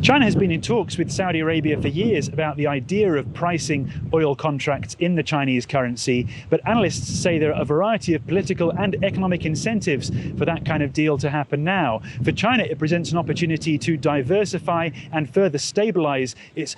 China has been in talks with Saudi Arabia for years about the idea of pricing oil contracts in the Chinese currency, but analysts say there are a variety of political and economic incentives for that kind of deal to happen now. For China, it presents an opportunity to diversify and further stabilize its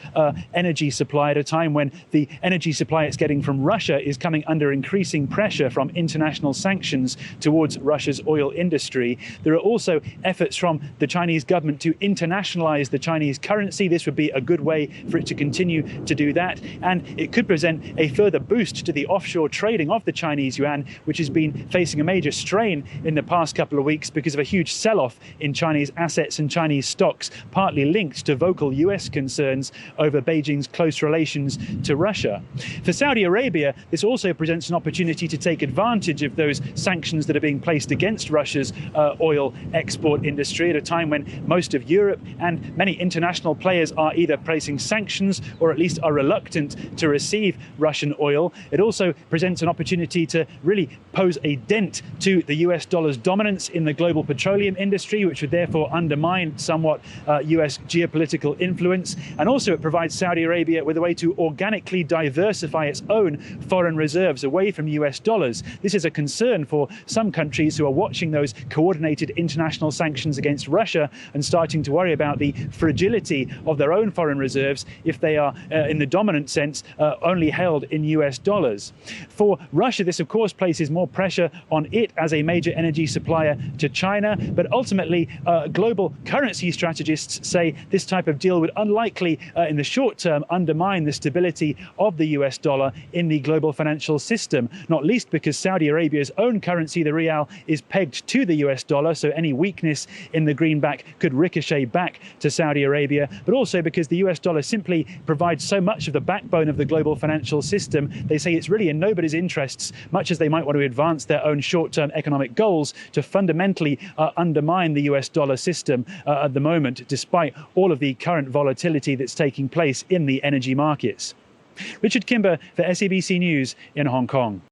energy supply at a time when the energy supply it's getting from Russia is coming under increasing pressure from international sanctions towards Russia's oil industry. There are also efforts from the Chinese government to internationalize the Chinese currency. This would be a good way for it to continue to do that, and it could present a further boost to the offshore trading of the Chinese yuan, which has been facing a major strain in the past couple of weeks because of a huge sell-off in Chinese assets and Chinese stocks, partly linked to vocal US concerns over Beijing's close relations to Russia. For Saudi Arabia, this also presents an opportunity to take advantage of those sanctions that are being placed against Russia's oil export industry at a time when most of Europe and many international players are either placing sanctions or at least are reluctant to receive Russian oil. It also presents an opportunity to really pose a dent to the US dollar's dominance in the global petroleum industry, which would therefore undermine somewhat US geopolitical influence. And also it provides Saudi Arabia with a way to organically diversify its own foreign reserves away from US dollars. This is a concern for some countries who are watching those coordinated international sanctions against Russia and starting to worry about the fragility of their own foreign reserves if they are, in the dominant sense, only held in US dollars. For Russia, this of course places more pressure on it as a major energy supplier to China, but ultimately global currency strategists say this type of deal would unlikely in the short term undermine the stability of the US dollar in the global financial system, not least because Saudi Arabia's own currency, the rial, is pegged to the US dollar, so any weakness in the greenback could ricochet back to Saudi Arabia, but also because the US dollar simply provides so much of the backbone of the global financial system. They say it's really in nobody's interests, much as they might want to advance their own short-term economic goals, to fundamentally undermine the US dollar system at the moment, despite all of the current volatility that's taking place in the energy markets. Richard Kimber for SABC News in Hong Kong.